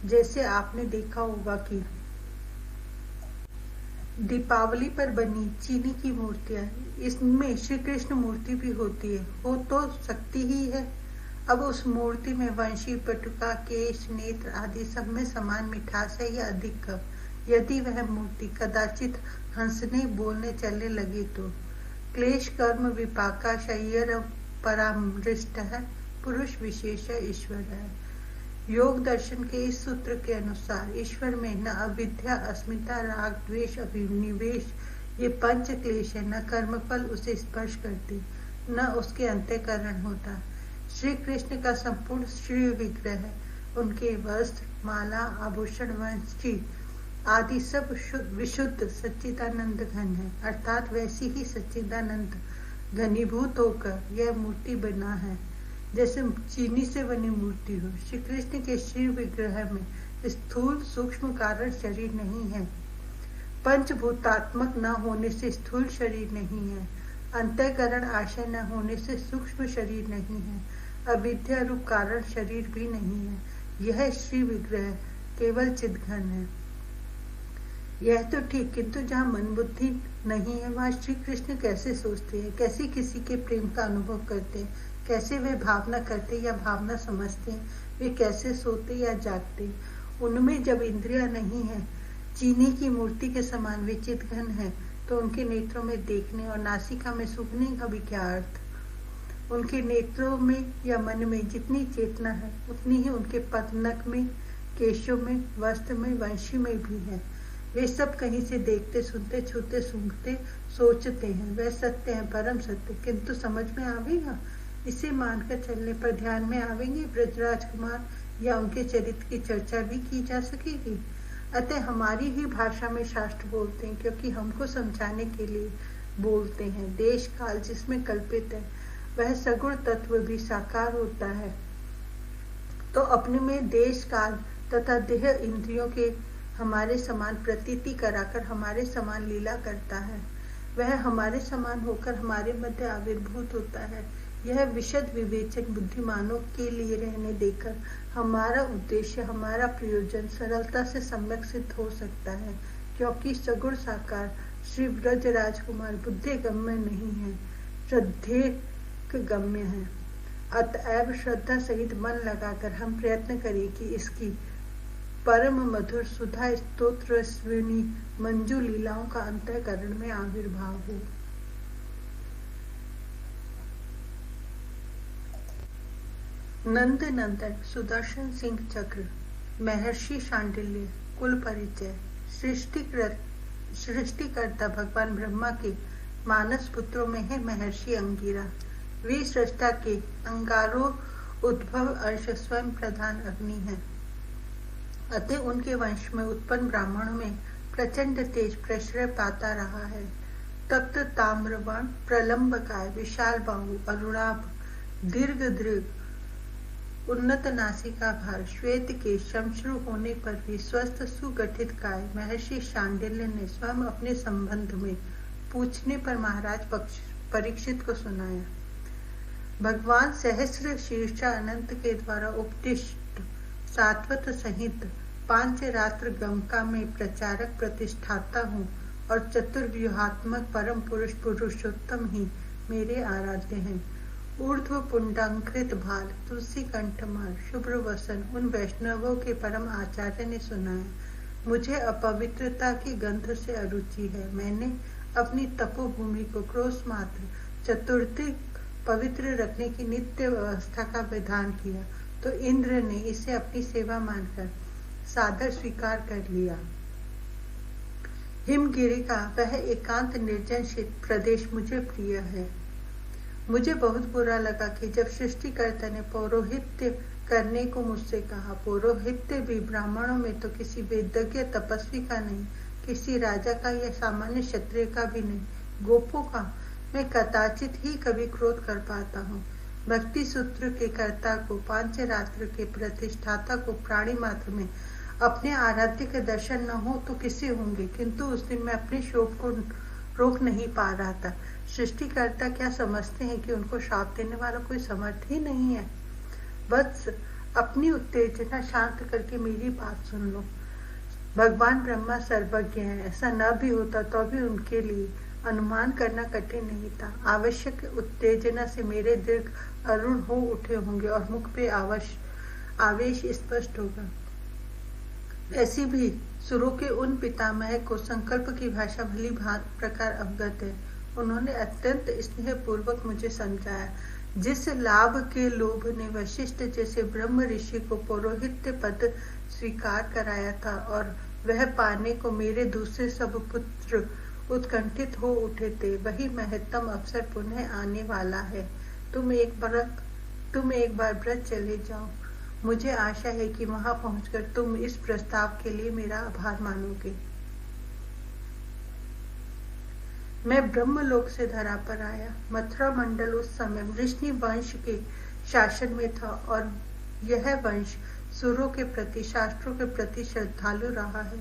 जैसे आपने देखा होगा कि दीपावली पर बनी चीनी की मूर्तियां, इसमें श्री कृष्ण मूर्ति भी होती है, हो तो सकती ही है। अब उस मूर्ति में वंशी, पटुका, केश, नेत्र आदि सब में समान मिठास है या अधिक कम। यदि वह मूर्ति कदाचित हंसने बोलने चलने लगे तो क्लेश कर्म विपाका शय्यर परामृष्ट है, पुरुष विशेष ईश्वर है। योग दर्शन के इस सूत्र के अनुसार ईश्वर में न अविद्या, अस्मिता, राग, द्वेष, अभिनिवेश ये पंच क्लेश है। न कर्मफल उसे स्पर्श करते, न उसके अंतःकरण होता। श्री कृष्ण का संपूर्ण श्री विग्रह है। उनके वस्त्र, माला, आभूषण, वंशी आदि सब विशुद्ध सच्चिदानंद घन है, अर्थात वैसी ही सच्चिदानंद घनीभूत होकर यह मूर्ति बना है जैसे चीनी से बनी मूर्ति हो। श्री कृष्ण के श्री विग्रह में स्थूल सूक्ष्म कारण शरीर नहीं है। पंचभूतात्मक न होने से स्थूल शरीर नहीं है। अंतःकरण आशय न होने से सूक्ष्म शरीर नहीं है। अविद्या रूप कारण शरीर भी नहीं है। यह श्री विग्रह केवल चिद्घन है। यह तो ठीक, किंतु जहाँ मन बुद्धि नहीं है वहाँ श्री कृष्ण कैसे सोचते हैं, कैसे किसी के प्रेम का अनुभव करते हैं, कैसे वे भावना करते या भावना समझते हैं, वे कैसे सोते या जागते। उनमें जब इंद्रियां नहीं है, चीनी की मूर्ति के समान वे चित्घन है, तो उनके नेत्रों में देखने और नासिका में सूंघने का भी क्या अर्थ। उनके नेत्रों में या मन में जितनी चेतना है उतनी ही उनके पदनक में, केशों में, वस्त्र में, वंशी में भी है। वे सब कहीं से देखते, सुनते, छूते, सूंघते, सोचते हैं। वह सत्य है, परम सत्य, किंतु समझ में आवेगा? इसे मानकर चलने पर ध्यान में आवेंगे ब्रजराज कुमार, या उनके चरित्र की चर्चा भी की जा सकेगी? अतः हमारी ही भाषा में शास्त्र बोलते हैं, क्योंकि हमको समझाने के लिए बोलते हैं। देश काल जिसमें कल्पित है वह सगुण तत्व भी साकार होता है, तो अपने में देश काल तथा देह इंद्रियों के हमारे समान प्रतीति कराकर हमारे समान लीला करता है। वह हमारे समान होकर हमारे मध्य आविर्भूत होता है। यह विशद विवेचन बुद्धिमानों के लिए रहने देकर हमारा उद्देश्य, हमारा प्रयोजन सरलता से सम्यक सिद्ध हो सकता है, क्योंकि सगुण साकार श्री ब्रज राजकुमार बुद्धि गम्य नहीं है, श्रद्धेय गम्य है। अतएव श्रद्धा सहित मन लगाकर हम प्रयत्न करें कि इसकी परम मधुर सुधा स्तोत्र स्विनी मंजू लीलाओं का अंतःकरण में आविर्भाव हो। नंद नंदन सुदर्शन सिंह चक्र, महर्षि शांडिल्य, कुल परिचय। सृष्टिकर्ता भगवान ब्रह्मा के मानस पुत्रों में है महर्षि अंगिरा। वे सृष्टा के अंगारो उद्भव अंश स्वयं प्रधान अग्नि है। अतः उनके वंश में उत्पन्न ब्राह्मणों में प्रचंड तेज प्रश्रय पाता रहा है। तप्त ताम्रवर्ण, प्रलंबकाय, विशाल बाहु, अरुणाभ, दीर्घ दृढ़, उन्नत नासिका भार, श्वेत के शमश्रु होने पर भी स्वस्थ सुगठित काय महर्षि शांडिल्य ने स्वयं अपने संबंध में पूछने पर महाराज परीक्षित को सुनाया। भगवान सहस्र शीर्षा अनंत के द्वारा उपदिष्ट सात्वत सहित पांचरात्र गमका में प्रचारक प्रतिष्ठाता हूँ, और चतुर्व्यूहात्मक परम पुरुष पुरुषोत्तम ही मेरे आराध्य हैं। ऊर्ध्व पुंडांकृत भाल, तुलसी कंठमाल, शुभ्र वसन उन वैष्णवों के परम आचार्य ने सुनाया। मुझे अपवित्रता की गंध से अरुचि है। मैंने अपनी तपोभूमि को क्रोश मात्र चतुर्थी पवित्र रखने की नित्य व्यवस्था का विधान किया, तो इंद्र ने इसे अपनी सेवा मानकर सादर स्वीकार कर लिया। हिमगिरी का वह एकांत निर्जन प्रदेश मुझे प्रिय है। मुझे बहुत बुरा लगा कि जब सृष्टिकर्ता ने पौरोहित्य करने को मुझसे कहा। पौरोहित्य भी ब्राह्मणों में तो किसी वेदज्ञ तपस्वी का नहीं, किसी राजा का या सामान्य क्षत्रिय का भी नहीं, गोपों का मैं कदाचित ही कभी क्रोध कर पाता हूँ। भक्ति सूत्र के कर्ता को, पांचरात्र के प्रतिष्ठाता को प्राणी मात्र में अपने आराध्य के दर्शन न हो तो किसे होंगे, किंतु उस दिन मैं अपने शोक को रोक नहीं पा रहा था। सृष्टिकर्ता क्या समझते हैं कि उनको श्राप देने वाला कोई समर्थ ही नहीं है? बस अपनी उत्तेजना शांत करके मेरी बात सुन लो। भगवान ब्रह्मा सर्वज्ञ है। ऐसा न भी होता तो भी उनके लिए अनुमान करना कठिन नहीं था। आवश्यक उत्तेजना से मेरे दीर्घ अरुण हो उठे होंगे और मुख पे आवेश स्पष्ट होगा। ऐसी भी सुरों के उन पितामह को संकल्प की भाषा भली भांति प्रकार अवगत है। उन्होंने अत्यंत स्नेह पूर्वक मुझे समझाया। जिस लाभ के लोभ ने वशिष्ठ जैसे ब्रह्म ऋषि को पौरोहित्य पद स्वीकार कराया था, और वह पाने को मेरे दूसरे सब पुत्र उत्कंठित हो उठे थे, वही महत्तम अवसर पुनः आने वाला है। तुम एक बार ब्रज चले जाओ। मुझे आशा है कि वहां पहुंचकर तुम इस प्रस्ताव के लिए मेरा आभार मानोगे। मैं ब्रह्मलोक से धरा पर आया। मथुरा मंडल उस समय वृष्णि वंश के शासन में था, और यह वंश सुरों के प्रति, शास्त्रों के प्रति श्रद्धालु रहा है।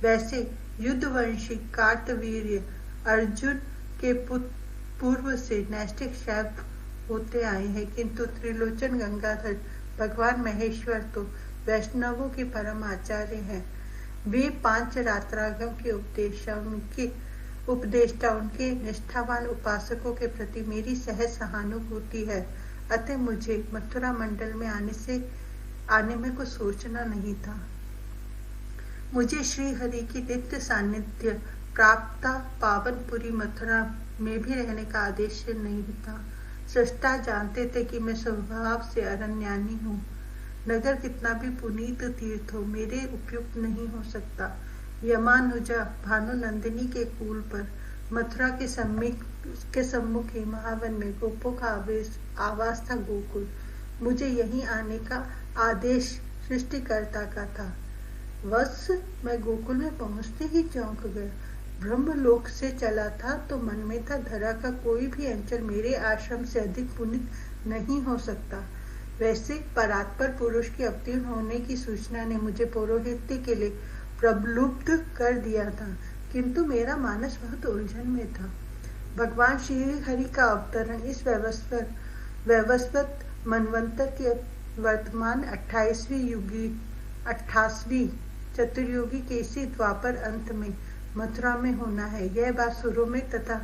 वैसे युद्धवंशी कार्तवीर्य अर्जुन के पूर्व से नैष्ठिक शैव होते आए हैं, किंतु त्रिलोचन गंगाधर भगवान महेश्वर तो वैष्णवों के परम आचार्य हैं। वे 5 रात्रागम के उपदेष्टा उनके निष्ठावान उपासकों के प्रति मेरी सहज सहानुभूति है। अतः मुझे मथुरा मंडल में आने में कुछ सोचना नहीं था। मुझे श्री हरि की नित्य सानिध्य प्राप्त पावनपुरी मथुरा में भी रहने का आदेश नहीं था। सृष्टा जानते थे कि मैं स्वभाव से अरण्यानी हूँ। नगर कितना भी पुनीत तीर्थ हो, मेरे उपयुक्त नहीं हो सकता। यमानुजा भानुनंदिनी के कूल पर मथुरा के सम्मुख ही महावन में गोपों का आवास था गोकुल। मुझे यहीं आने का आदेश सृष्टिकर्ता का था। वत्स, मैं गोकुल में पहुंचते ही चौंक गया। ब्रह्मलोक से चला था तो मन में था धरा का कोई भी अंचल मेरे आश्रम से अधिक पुनीत नहीं हो सकता। वैसे परात्पर पुरुष की अवतीर्ण होने की सूचना ने मुझे पौरोहित्य के लिए प्रलुब्ध कर दिया था, किंतु मेरा मानस बहुत उलझन में था। भगवान श्री हरि का अवतरण इस वैवस्वत मनवंतर के वर्तमान 28वीं चतुर्युगी के इसी द्वापर अंत में मथुरा में होना है। यह बात सुरों में तथा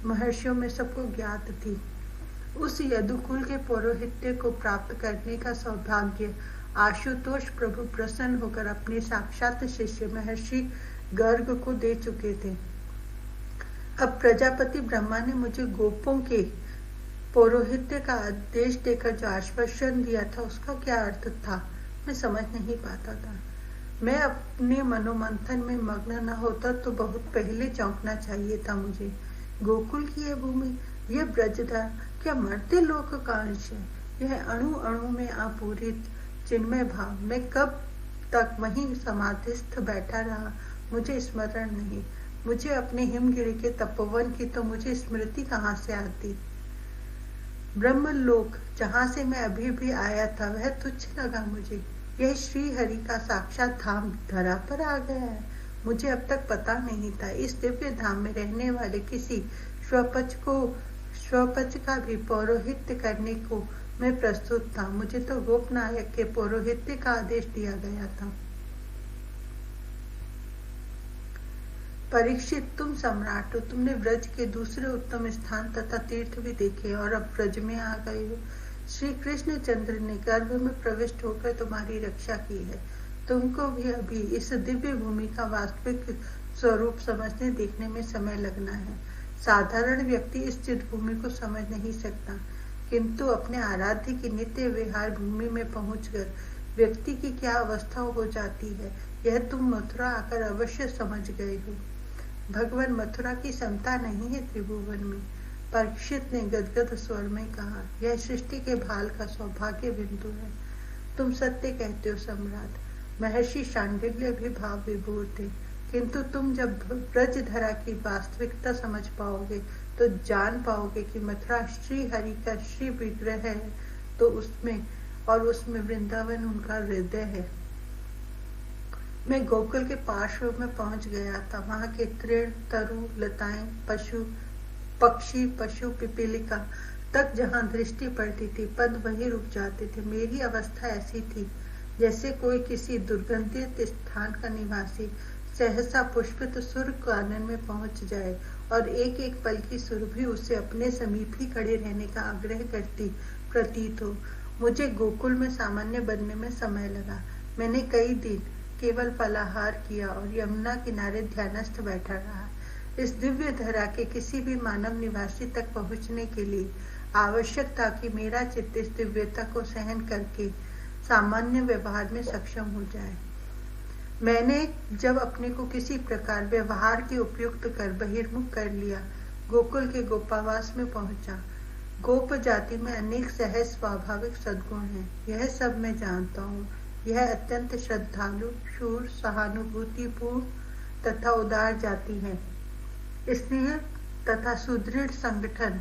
महर्षियों में सबको ज्ञात थी। उस यदुकुल के पौरोहित्य को प्राप्त करने का सौभाग्य आशुतोष प्रभु प्रसन्न होकर अपने साक्षात शिष्य महर्षि गर्ग को दे चुके थे। अब प्रजापति ब्रह्मा ने मुझे गोपों के पौरोहित्य का आदेश देकर जो आश्वासन दिया था, उसका क्या अर्थ था, मैं समझ नहीं पाता था। मैं अपने मनोमंथन में मग्न न होता तो बहुत पहले चौंकना चाहिए था मुझे। गोकुल की यह भूमि, यह ब्रजधार क्या मर्त्य लोक का अंश है? यह अणु अणु में आपूरित चिन्मय भाव। मैं कब तक वहीं समाधिस्थ बैठा रहा, मुझे स्मरण नहीं। मुझे अपने हिमगिरी के तपोवन की तो मुझे स्मृति कहाँ से आती। ब्रह्मलोक जहाँ से मैं अभी भी आया था वह तुच्छ लगा मुझे। यह श्री हरि का साक्षात धाम धरा पर आ गया है। मुझे अब तक पता नहीं था। इस दिव्य धाम में रहने वाले किसी स्वपच का भी पौरोहित्य करने को मैं प्रस्तुत था। मुझे तो गोपनायक के पौरोहित्य का आदेश दिया गया था। परीक्षित, तुम सम्राट हो। तुमने व्रज के दूसरे उत्तम स्थान तथा तीर्थ भी देखे और अब व्रज में आ गए हो। श्री कृष्ण चंद्र ने गर्भ में प्रविष्ट होकर तुम्हारी रक्षा की है। तुमको भी अभी इस दिव्य भूमि का वास्तविक स्वरूप समझने देखने में समय लगना है। साधारण व्यक्ति इस चित भूमि को समझ नहीं सकता, किंतु अपने आराध्य की नित्य विहार भूमि में पहुंचकर व्यक्ति की क्या अवस्था हो जाती है, यह तुम मथुरा आकर अवश्य समझ गए हो। भगवान, मथुरा की समता नहीं है त्रिभुवन में। परीक्षित ने गदगद स्वर में कहा, यह सृष्टि के भाल का सौभाग्य बिंदु है। तुम सत्य कहते हो सम्राट। महर्षि शांडिल्य भी भाव विभोर थे, किंतु तुम जब ब्रज धरा की वास्तविकता समझ पाओगे तो जान पाओगे कि मथुरा श्री हरि का श्री विग्रह है तो उसमें वृंदावन उनका हृदय है। मैं गोकुल के पार्श्व में पहुंच गया था। वहां के तृण, तरु, लताएं, पक्षी, पशु, पिपीलिका तक जहां दृष्टि पड़ती थी, पद वहीं रुक जाते थे। मेरी अवस्था ऐसी थी जैसे कोई किसी दुर्गंधित स्थान का निवासी सहसा पुष्पित सुर कानन में पहुंच जाए और एक एक पल की सुरभि उसे अपने समीप ही खड़े रहने का आग्रह करती प्रतीत हो। मुझे गोकुल में सामान्य बनने में समय लगा। मैंने कई दिन केवल फलाहार किया और यमुना किनारे ध्यानस्थ बैठा रहा। इस दिव्य धरा के किसी भी मानव निवासी तक पहुंचने के लिए आवश्यक था कि मेरा चित्त इस दिव्यता को सहन करके सामान्य व्यवहार में सक्षम हो जाए। मैंने जब अपने को किसी प्रकार व्यवहार के उपयुक्त कर बहिर्मुख कर लिया, गोकुल के गोपावास में पहुंचा। गोप जाति में अनेक सहज स्वाभाविक सद्गुण हैं, यह सब मैं जानता हूँ। यह अत्यंत श्रद्धालु, शूर, सहानुभूतिपूर्ण तथा उदार जाति है। स्नेह तथा सुदृढ़ संगठन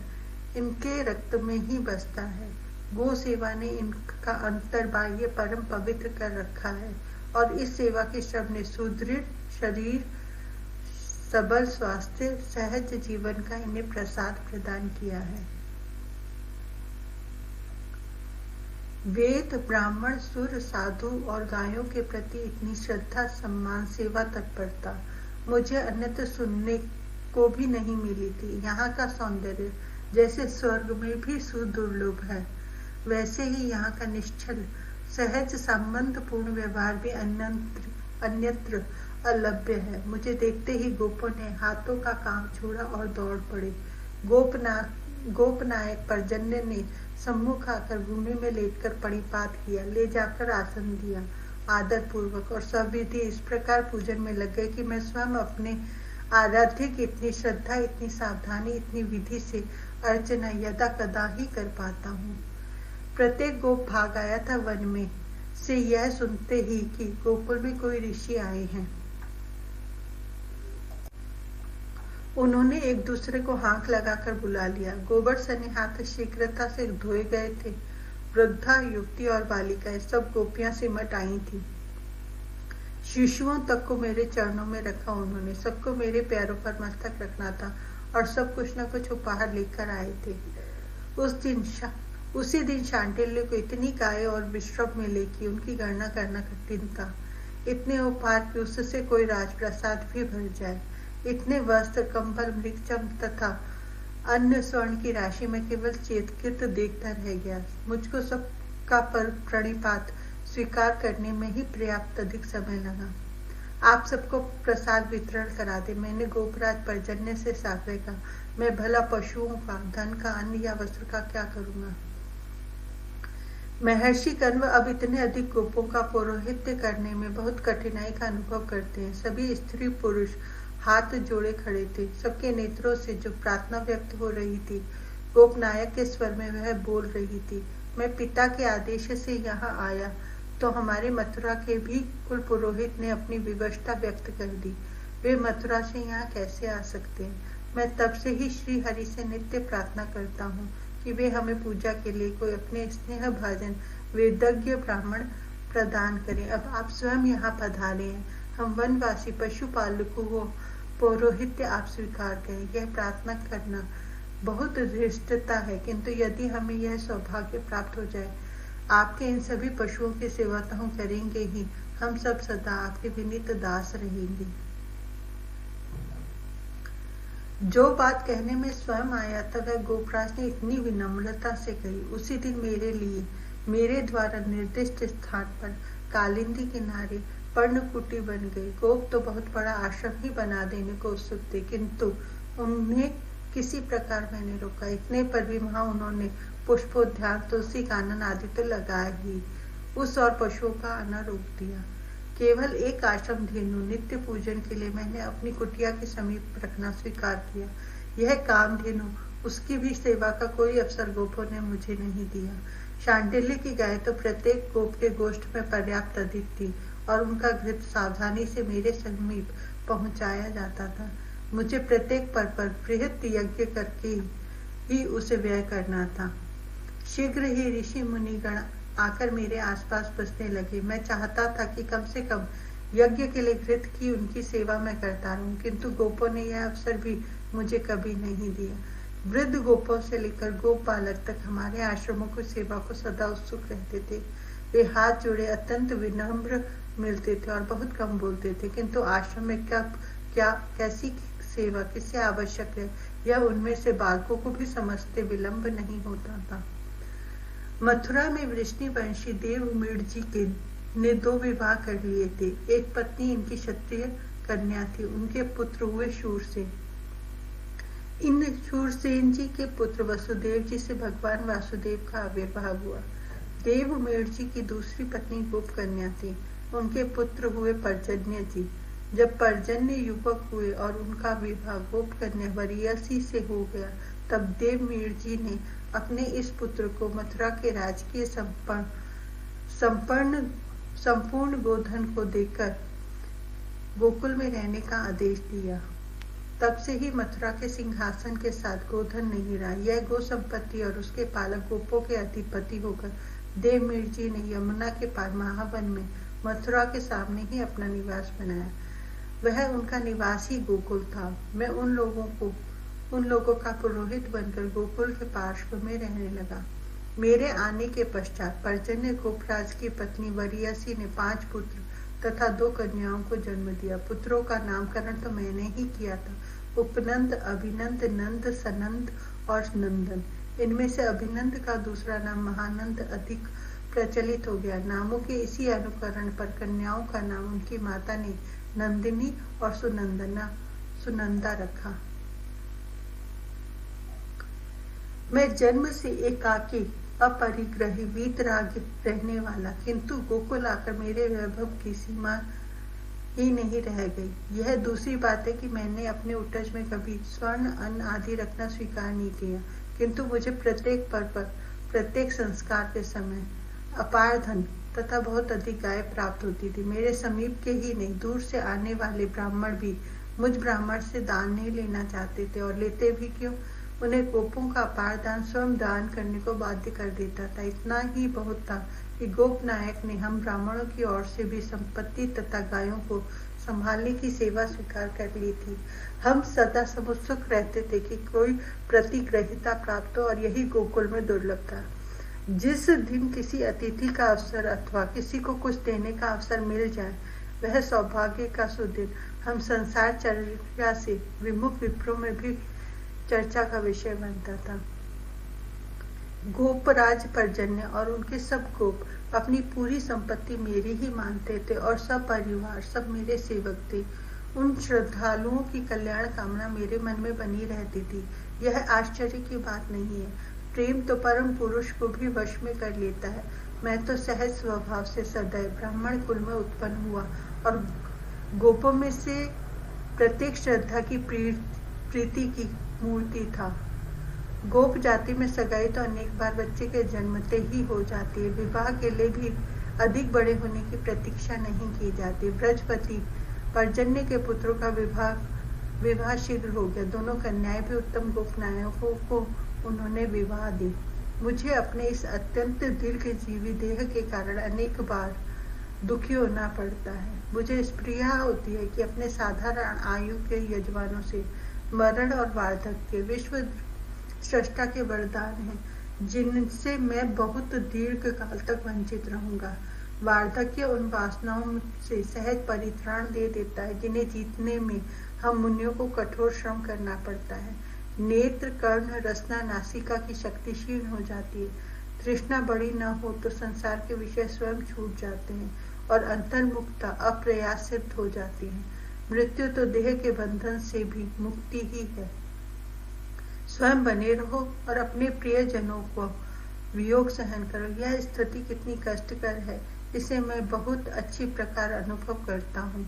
इनके रक्त में ही बसता है। गो सेवा ने इनका अंतर्बाह्य परम पवित्र कर रखा है और इस सेवा के श्रम ने सुदृढ़ शरीर, सबल स्वास्थ्य, सहज जीवन का इन्हें प्रसाद प्रदान किया है। वेद, ब्राह्मण, सुर, साधु और गायों के प्रति इतनी श्रद्धा, सम्मान, सेवा, तत्परता मुझे अन्यत्र सुनने को भी नहीं मिली थी। यहाँ का सौंदर्य जैसे स्वर्ग में भी सुदुर्लभ है, वैसे ही यहाँ का निश्चल सहज संबंध पूर्ण व्यवहार भी अन्यत्र अलभ्य है। मुझे देखते ही गोपों ने हाथों का काम छोड़ा और दौड़ पड़े। गोपनायक पर्जन्य ने सम्मुख आकर भूमि में लेटकर परिपात किया, ले जाकर आसन दिया आदर पूर्वक, और सब विधि इस प्रकार पूजन में लग गए कि मैं स्वयं अपने आराध्य की इतनी श्रद्धा, इतनी सावधानी, इतनी विधि से अर्चना यदा कदा ही कर पाता हूँ। प्रत्येक गोप भाग आया था वन में से यह सुनते ही कि गोकुल में कोई ऋषि आए हैं। उन्होंने एक दूसरे को हाथ लगाकर बुला लिया। गोबर सने हाथ शीघ्रता से धोए गए थे। वृद्धा, युवती और बालिकाएं सब गोपियां सिमट आई थी। शिशुओं तक को मेरे चरणों में रखा उन्होंने। सबको मेरे पैरों पर मस्तक रखना था और सब कुछ न कुछ उपहार लेकर आए थे। उसी दिन शांडिल्य को इतनी गाय और विश्रम मिले कि उनकी गणना करना कठिन था। इतने उपहार कि उससे कोई राजप्रसाद भी भर जाए। इतने वस्त्र, कंबल, मृगचम तथा अन्य स्वर्ण की राशि में केवल चेतकृत देखता रह गया। मुझको सबका प्रणिपात स्वीकार करने में ही पर्याप्त अधिक समय लगा। आप सबको प्रसाद वितरण करा दे, मैंने गोपराज पर्जन्य से साग्रह कहा। मैं भला पशुओं का, धन का, अन्न या वस्त्र का क्या करूंगा। महर्षि कण्व अब इतने अधिक गोपों का पौरोहित्य करने में बहुत कठिनाई का अनुभव करते हैं। सभी स्त्री पुरुष हाथ जोड़े खड़े थे। सबके नेत्रों से जो प्रार्थना व्यक्त हो रही थी, गोपनायक के स्वर में वह बोल रही थी। मैं पिता के आदेश से यहाँ आया तो हमारे मथुरा के भी कुल पुरोहित ने अपनी विवशता व्यक्त कर दी। वे मथुरा से यहाँ कैसे आ सकते हैं। मैं तब से ही श्री हरि से नित्य प्रार्थना करता हूँ कि वे हमें पूजा के लिए कोई अपने स्नेह भाजन वेदज्ञ ब्राह्मण प्रदान करें। अब आप स्वयं यहाँ पधारे हैं। हम वनवासी पशुपालकों को पौरोहित्य आप स्वीकार करें। यह प्रार्थना करना बहुत धृष्टता है, किंतु यदि हमें यह सौभाग्य प्राप्त हो जाए, आपके इन सभी पशुओं की सेवा तो हम करेंगे ही, हम सब सदा आपके विनीत दास रहेंगे। जो बात कहने में स्वयं आया था वह गोपराज ने इतनी विनम्रता से कही। उसी दिन मेरे लिए मेरे द्वारा निर्दिष्ट स्थान पर कालिंदी किनारे पर्णकुटी बन गई। गोप तो बहुत बड़ा आश्रम ही बना देने को उत्सुक थे, किंतु उन्हें किसी प्रकार मैंने रोका। इतने पर भी वहां उन्होंने पुष्पोद्यान, तुलसी कानन आदि तो लगाए ही, उस और पशुओं का आना रोक दिया। केवल एक आश्रम धेनु नित्य पूजन के लिए मैंने अपनी कुटिया के समीप रखना स्वीकार किया। यह कामधेनु, उसकी भी सेवा का कोई अवसर गोपों ने मुझे नहीं दिया। शांडिल्य की गाय तो प्रत्येक गोप के गोष्ठ में पर्याप्त अधिक थी और उनका घृत सावधानी से मेरे समीप पहुंचाया जाता था। मुझे प्रत्येक पर बृहत् यज्ञ करके ही उसे व्यय करना था। शीघ्र ही ऋषि मुनिगण आकर मेरे आसपास बसने लगे। मैं चाहता था कि कम से कम यज्ञ के लिए घृत की उनकी सेवा मैं करता रहूं, किंतु गोपों ने यह अवसर भी मुझे कभी नहीं दिया। वृद्ध गोपों से लेकर गोप बालक तक हमारे आश्रमों की सेवा को सदा उत्सुक रहते थे। वे हाथ जोड़े अत्यंत विनम्र मिलते थे और बहुत कम बोलते थे, किंतु आश्रम में कैसी सेवा किसे आवश्यक है यह उनमें से बालकों को भी समझते विलंब नहीं होता था। मथुरा में वृष्णिवंशी देवमीढ़ जी के ने 2 विवाह कर लिए थे। एक पत्नी इनकी क्षत्रिय कन्या थी, उनके पुत्र हुए शूरसेन। इन शूरसेन जी के पुत्र वसुदेव जी से भगवान वासुदेव का आविर्भाव हुआ। देवमीढ़ जी की दूसरी पत्नी गोप कन्या थी, उनके पुत्र हुए पर्जन्य जी। जब पर्जन्य युवक हुए और उनका विवाह गोप कन्या वरियसी से हो गया, तब देवमीढ़ जी ने अपने इस पुत्र को मथुरा के राजकीय संपूर्ण गोधन को देकर गोकुल में रहने का आदेश दिया। तब से ही मथुरा के सिंहासन के साथ गोधन नहीं रहा। यह गो संपत्ति और उसके पालक गोपों के अधिपति होकर देवमीढ़ जी ने यमुना के पार महावन में मथुरा के सामने ही अपना निवास बनाया। वह उनका निवास ही गोकुल था। मैं उन लोगों का पुरोहित बनकर गोकुल के पार्श्व में रहने लगा। मेरे आने के पश्चात पर्जन्य गोपराज की पत्नी वरियासी ने 5 पुत्र तथा 2 कन्याओं को जन्म दिया। पुत्रों का नामकरण तो मैंने ही किया था, उपनंद, अभिनंद, नंद, सनंद और नंदन। इनमें से अभिनंद का दूसरा नाम महानंद अधिक प्रचलित हो गया। नामों के इसी अनुकरण पर कन्याओं का नाम उनकी माता ने नंदिनी और सुनंदा रखा। मैं जन्म से एकाकी, अपरिग्रही, वीतरागी रहने वाला, किंतु गोकुल आकर मेरे वैभव की सीमा ही नहीं रह गई। यह दूसरी बात है कि मैंने अपने उटज में कभी स्वर्ण, अन्न आदि रखना स्वीकार नहीं किया, किंतु मुझे प्रत्येक पर्व पर, प्रत्येक संस्कार के समय अपार धन तथा बहुत अधिक गाय प्राप्त होती थी। मेरे समीप के ही नहीं, दूर से आने वाले ब्राह्मण भी मुझ ब्राह्मण से दान नहीं लेना चाहते थे, और लेते भी क्यों? उन्हें गोपों का अपार दान स्वयं दान करने को बाध्य कर देता था। इतना ही बहुत था कि गोप नायक ने हम ब्राह्मणों की ओर से भी संपत्ति तथा गायों को संभालने की सेवा स्वीकार कर ली थी। हम सदा समुत्सुक रहते थे कि कोई प्रतिग्रहिता प्राप्त हो, और यही गोकुल में दुर्लभ था। जिस दिन किसी अतिथि का अवसर अथवा किसी को कुछ देने का अवसर मिल जाए, वह सौभाग्य का सुदिन हम संसार चर्या से विमुख विप्रों में भी चर्चा का विषय बनता था। गोपराज पर्जन्य और उनके सब गोप अपनी पूरी संपत्ति मेरी ही मानते थे, और सब परिवार, सब मेरे सेवक थे। उन श्रद्धालुओं की कल्याण कामना मेरे मन में बनी रहती थी। यह आश्चर्य की बात नहीं है। प्रेम तो परम पुरुष को भी वश में कर लेता है। मैं तो सहज स्वभाव से सदैव ब्राह्मण कुल में उत्पन्न हुआ, और गोपों में से प्रत्येक श्रद्धा की प्रीति की मूर्ति था। गोप जाति में सगाई तो अनेक बार बच्चे के जन्मते ही हो जाती है। विवाह के लिए भी अधिक बड़े होने की प्रतीक्षा नहीं की जाती। ब्रजपति पर्जन्य के पुत्रों का विवाह शीघ्र हो गया। दोनों कन्याएं भी उत्तम गोप नायकों को उन्होंने विवाह दी। मुझे अपने इस अत्यंत दीर्घजीवी देह के कारण अनेक बार दुखी होना पड़ता है। मुझे स्प्रिया होती है कि अपने साधारण आयु के यजमानों से मरण और वार्धक्य विश्व सृष्टा के वरदान हैं, जिनसे मैं बहुत दीर्घ काल तक वंचित रहूंगा। वार्धक्य उन वासनाओं से सहज परित्राण दे देता है, जिन्हें जीतने में हम मुनियों को कठोर श्रम करना पड़ता है। नेत्र, कर्ण, रसना, नासिका की शक्ति क्षीण हो जाती है। तृष्णा बड़ी न हो तो संसार के विषय स्वयं छूट जाते हैं, और अंतर्मुक्ता अप्रयास सिद्ध हो जाती है। मृत्यु तो देह के बंधन से भी मुक्ति ही है। स्वयं बने रहो और अपने प्रियजनों को वियोग सहन करो। यह स्थिति कितनी कष्टकर है, इसे मैं बहुत अच्छी प्रकार अनुभव करता हूँ।